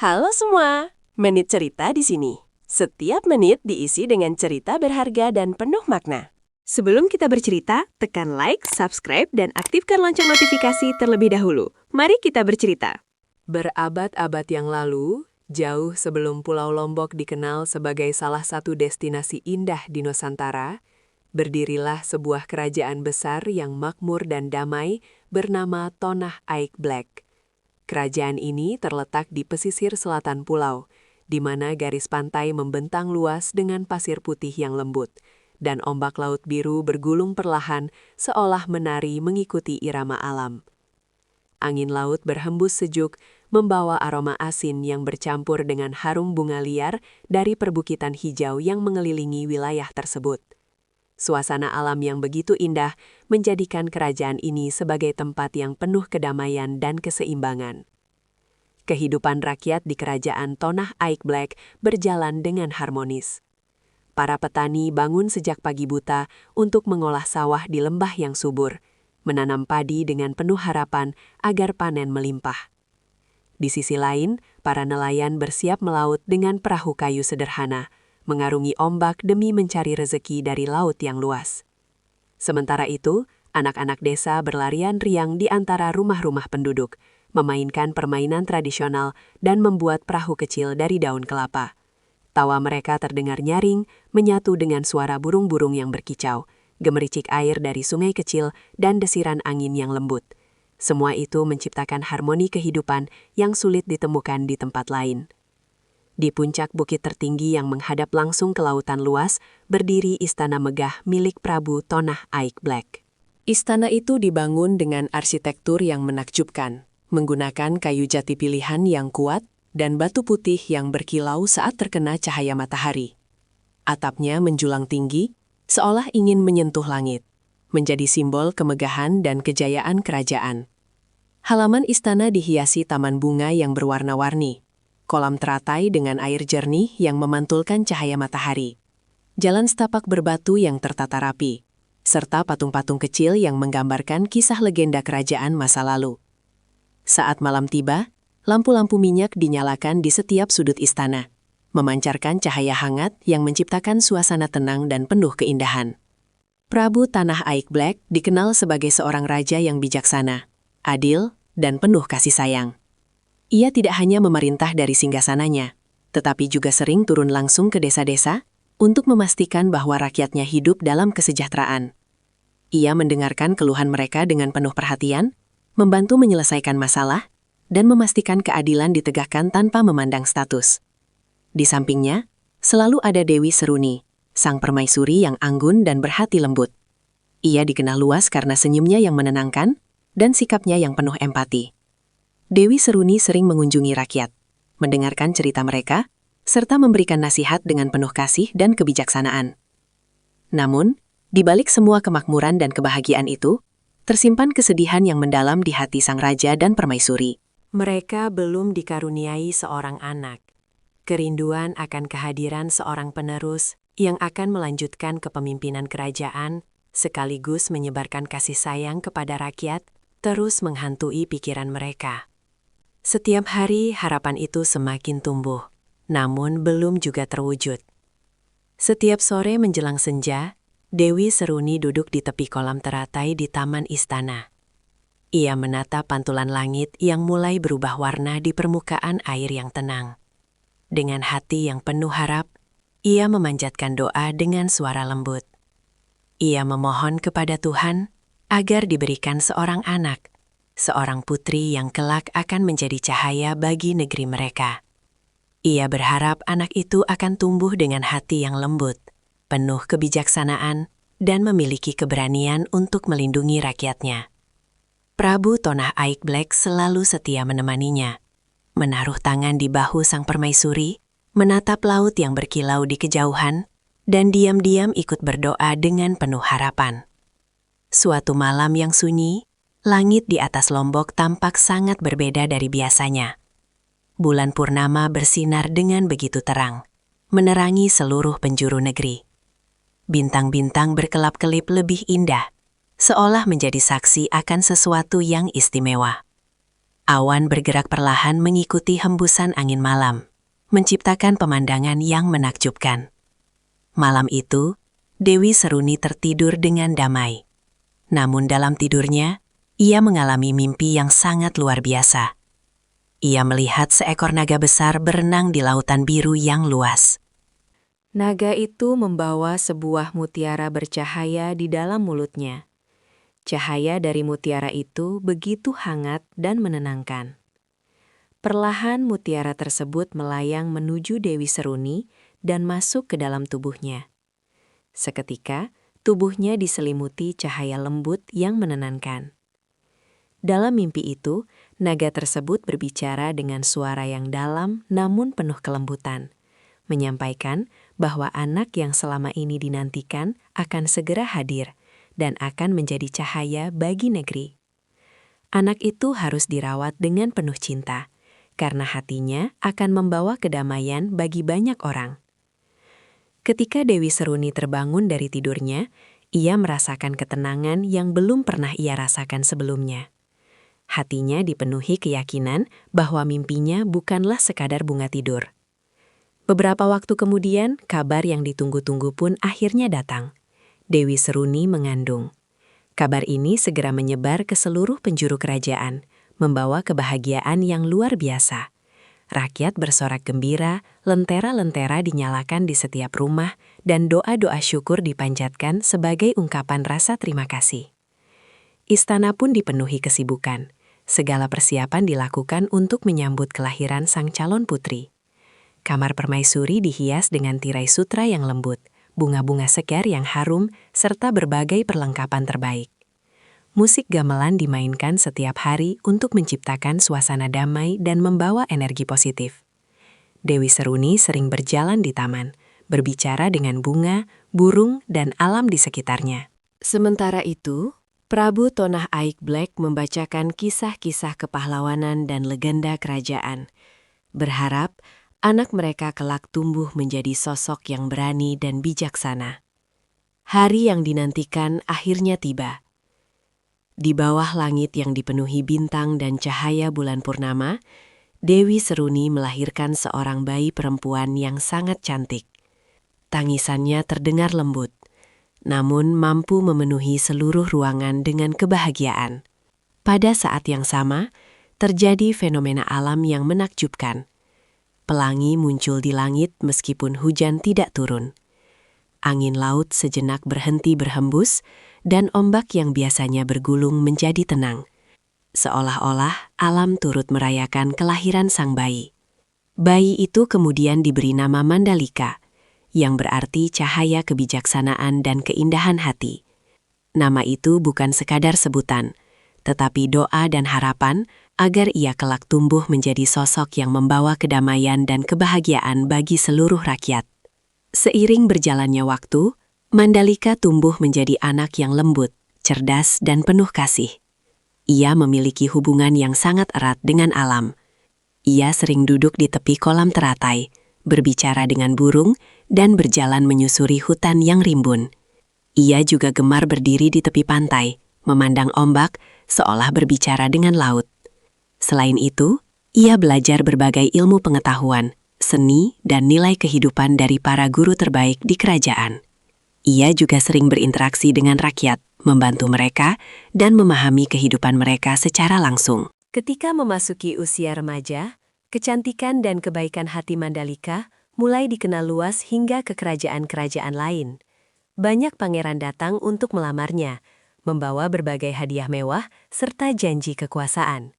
Halo semua, Menit Cerita di sini. Setiap menit diisi dengan cerita berharga dan penuh makna. Sebelum kita bercerita, tekan like, subscribe, dan aktifkan lonceng notifikasi terlebih dahulu. Mari kita bercerita. Berabad-abad yang lalu, jauh sebelum Pulau Lombok dikenal sebagai salah satu destinasi indah di Nusantara, berdirilah sebuah kerajaan besar yang makmur dan damai bernama Tonah Aik Black. Kerajaan ini terletak di pesisir selatan pulau, di mana garis pantai membentang luas dengan pasir putih yang lembut, dan ombak laut biru bergulung perlahan seolah menari mengikuti irama alam. Angin laut berhembus sejuk, membawa aroma asin yang bercampur dengan harum bunga liar dari perbukitan hijau yang mengelilingi wilayah tersebut. Suasana alam yang begitu indah menjadikan kerajaan ini sebagai tempat yang penuh kedamaian dan keseimbangan. Kehidupan rakyat di kerajaan Tonah Aik Black berjalan dengan harmonis. Para petani bangun sejak pagi buta untuk mengolah sawah di lembah yang subur, menanam padi dengan penuh harapan agar panen melimpah. Di sisi lain, para nelayan bersiap melaut dengan perahu kayu sederhana, mengarungi ombak demi mencari rezeki dari laut yang luas. Sementara itu, anak-anak desa berlarian riang di antara rumah-rumah penduduk, memainkan permainan tradisional dan membuat perahu kecil dari daun kelapa. Tawa mereka terdengar nyaring, menyatu dengan suara burung-burung yang berkicau, gemericik air dari sungai kecil, dan desiran angin yang lembut. Semua itu menciptakan harmoni kehidupan yang sulit ditemukan di tempat lain. Di puncak bukit tertinggi yang menghadap langsung ke lautan luas, berdiri istana megah milik Prabu Tonah Aik Black. Istana itu dibangun dengan arsitektur yang menakjubkan, menggunakan kayu jati pilihan yang kuat dan batu putih yang berkilau saat terkena cahaya matahari. Atapnya menjulang tinggi, seolah ingin menyentuh langit, menjadi simbol kemegahan dan kejayaan kerajaan. Halaman istana dihiasi taman bunga yang berwarna-warni, kolam teratai dengan air jernih yang memantulkan cahaya matahari, jalan setapak berbatu yang tertata rapi, serta patung-patung kecil yang menggambarkan kisah legenda kerajaan masa lalu. Saat malam tiba, lampu-lampu minyak dinyalakan di setiap sudut istana, memancarkan cahaya hangat yang menciptakan suasana tenang dan penuh keindahan. Prabu Tonah Aik Black dikenal sebagai seorang raja yang bijaksana, adil, dan penuh kasih sayang. Ia tidak hanya memerintah dari singgasananya, tetapi juga sering turun langsung ke desa-desa untuk memastikan bahwa rakyatnya hidup dalam kesejahteraan. Ia mendengarkan keluhan mereka dengan penuh perhatian, membantu menyelesaikan masalah, dan memastikan keadilan ditegakkan tanpa memandang status. Di sampingnya, selalu ada Dewi Seruni, sang permaisuri yang anggun dan berhati lembut. Ia dikenal luas karena senyumnya yang menenangkan dan sikapnya yang penuh empati. Dewi Seruni sering mengunjungi rakyat, mendengarkan cerita mereka, serta memberikan nasihat dengan penuh kasih dan kebijaksanaan. Namun, di balik semua kemakmuran dan kebahagiaan itu, tersimpan kesedihan yang mendalam di hati sang raja dan permaisuri. Mereka belum dikaruniai seorang anak. Kerinduan akan kehadiran seorang penerus yang akan melanjutkan kepemimpinan kerajaan, sekaligus menyebarkan kasih sayang kepada rakyat, terus menghantui pikiran mereka. Setiap hari harapan itu semakin tumbuh, namun belum juga terwujud. Setiap sore menjelang senja, Dewi Seruni duduk di tepi kolam teratai di taman istana. Ia menatap pantulan langit yang mulai berubah warna di permukaan air yang tenang. Dengan hati yang penuh harap, ia memanjatkan doa dengan suara lembut. Ia memohon kepada Tuhan agar diberikan seorang anak, seorang putri yang kelak akan menjadi cahaya bagi negeri mereka. Ia berharap anak itu akan tumbuh dengan hati yang lembut, penuh kebijaksanaan, dan memiliki keberanian untuk melindungi rakyatnya. Prabu Tonah Aik Black selalu setia menemaninya, menaruh tangan di bahu sang permaisuri, menatap laut yang berkilau di kejauhan, dan diam-diam ikut berdoa dengan penuh harapan. Suatu malam yang sunyi, langit di atas Lombok tampak sangat berbeda dari biasanya. Bulan purnama bersinar dengan begitu terang, menerangi seluruh penjuru negeri. Bintang-bintang berkelap-kelip lebih indah, seolah menjadi saksi akan sesuatu yang istimewa. Awan bergerak perlahan mengikuti hembusan angin malam, menciptakan pemandangan yang menakjubkan. Malam itu, Dewi Seruni tertidur dengan damai. Namun dalam tidurnya, ia mengalami mimpi yang sangat luar biasa. Ia melihat seekor naga besar berenang di lautan biru yang luas. Naga itu membawa sebuah mutiara bercahaya di dalam mulutnya. Cahaya dari mutiara itu begitu hangat dan menenangkan. Perlahan mutiara tersebut melayang menuju Dewi Seruni dan masuk ke dalam tubuhnya. Seketika, tubuhnya diselimuti cahaya lembut yang menenangkan. Dalam mimpi itu, naga tersebut berbicara dengan suara yang dalam namun penuh kelembutan, menyampaikan bahwa anak yang selama ini dinantikan akan segera hadir dan akan menjadi cahaya bagi negeri. Anak itu harus dirawat dengan penuh cinta, karena hatinya akan membawa kedamaian bagi banyak orang. Ketika Dewi Seruni terbangun dari tidurnya, ia merasakan ketenangan yang belum pernah ia rasakan sebelumnya. Hatinya dipenuhi keyakinan bahwa mimpinya bukanlah sekadar bunga tidur. Beberapa waktu kemudian, kabar yang ditunggu-tunggu pun akhirnya datang. Dewi Seruni mengandung. Kabar ini segera menyebar ke seluruh penjuru kerajaan, membawa kebahagiaan yang luar biasa. Rakyat bersorak gembira, lentera-lentera dinyalakan di setiap rumah, dan doa-doa syukur dipanjatkan sebagai ungkapan rasa terima kasih. Istana pun dipenuhi kesibukan. Segala persiapan dilakukan untuk menyambut kelahiran sang calon putri. Kamar permaisuri dihias dengan tirai sutra yang lembut, bunga-bunga segar yang harum, serta berbagai perlengkapan terbaik. Musik gamelan dimainkan setiap hari untuk menciptakan suasana damai dan membawa energi positif. Dewi Seruni sering berjalan di taman, berbicara dengan bunga, burung, dan alam di sekitarnya. Sementara itu, Prabu Tonah Aik Black membacakan kisah-kisah kepahlawanan dan legenda kerajaan, berharap anak mereka kelak tumbuh menjadi sosok yang berani dan bijaksana. Hari yang dinantikan akhirnya tiba. Di bawah langit yang dipenuhi bintang dan cahaya bulan purnama, Dewi Seruni melahirkan seorang bayi perempuan yang sangat cantik. Tangisannya terdengar lembut, namun mampu memenuhi seluruh ruangan dengan kebahagiaan. Pada saat yang sama, terjadi fenomena alam yang menakjubkan. Pelangi muncul di langit meskipun hujan tidak turun. Angin laut sejenak berhenti berhembus, dan ombak yang biasanya bergulung menjadi tenang. Seolah-olah alam turut merayakan kelahiran sang bayi. Bayi itu kemudian diberi nama Mandalika, yang berarti cahaya kebijaksanaan dan keindahan hati. Nama itu bukan sekadar sebutan, tetapi doa dan harapan agar ia kelak tumbuh menjadi sosok yang membawa kedamaian dan kebahagiaan bagi seluruh rakyat. Seiring berjalannya waktu, Mandalika tumbuh menjadi anak yang lembut, cerdas, dan penuh kasih. Ia memiliki hubungan yang sangat erat dengan alam. Ia sering duduk di tepi kolam teratai, berbicara dengan burung, dan berjalan menyusuri hutan yang rimbun. Ia juga gemar berdiri di tepi pantai, memandang ombak, seolah berbicara dengan laut. Selain itu, ia belajar berbagai ilmu pengetahuan, seni, dan nilai kehidupan dari para guru terbaik di kerajaan. Ia juga sering berinteraksi dengan rakyat, membantu mereka, dan memahami kehidupan mereka secara langsung. Ketika memasuki usia remaja, kecantikan dan kebaikan hati Mandalika mulai dikenal luas hingga ke kerajaan-kerajaan lain. Banyak pangeran datang untuk melamarnya, membawa berbagai hadiah mewah serta janji kekuasaan.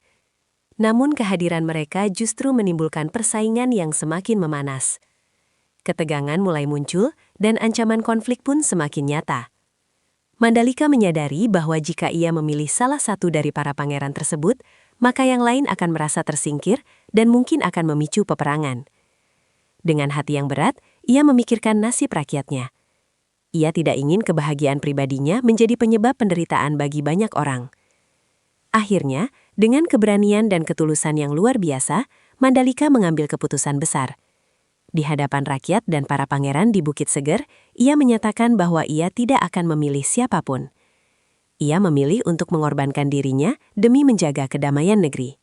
Namun kehadiran mereka justru menimbulkan persaingan yang semakin memanas. Ketegangan mulai muncul dan ancaman konflik pun semakin nyata. Mandalika menyadari bahwa jika ia memilih salah satu dari para pangeran tersebut, maka yang lain akan merasa tersingkir dan mungkin akan memicu peperangan. Dengan hati yang berat, ia memikirkan nasib rakyatnya. Ia tidak ingin kebahagiaan pribadinya menjadi penyebab penderitaan bagi banyak orang. Akhirnya, dengan keberanian dan ketulusan yang luar biasa, Mandalika mengambil keputusan besar. Di hadapan rakyat dan para pangeran di Bukit Seger, ia menyatakan bahwa ia tidak akan memilih siapapun. Ia memilih untuk mengorbankan dirinya demi menjaga kedamaian negeri.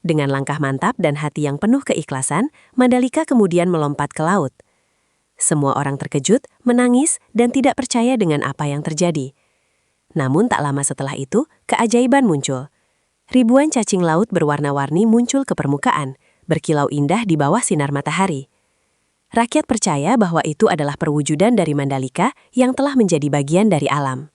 Dengan langkah mantap dan hati yang penuh keikhlasan, Mandalika kemudian melompat ke laut. Semua orang terkejut, menangis, dan tidak percaya dengan apa yang terjadi. Namun tak lama setelah itu, keajaiban muncul. Ribuan cacing laut berwarna-warni muncul ke permukaan, berkilau indah di bawah sinar matahari. Rakyat percaya bahwa itu adalah perwujudan dari Mandalika yang telah menjadi bagian dari alam.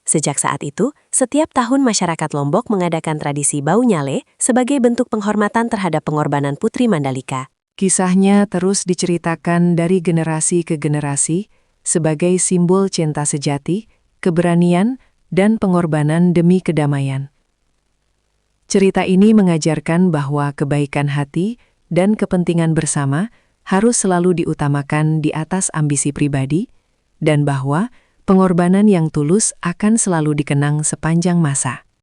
Sejak saat itu, setiap tahun masyarakat Lombok mengadakan tradisi Bau Nyale sebagai bentuk penghormatan terhadap pengorbanan Putri Mandalika. Kisahnya terus diceritakan dari generasi ke generasi sebagai simbol cinta sejati, keberanian, dan pengorbanan demi kedamaian. Cerita ini mengajarkan bahwa kebaikan hati dan kepentingan bersama harus selalu diutamakan di atas ambisi pribadi, dan bahwa pengorbanan yang tulus akan selalu dikenang sepanjang masa.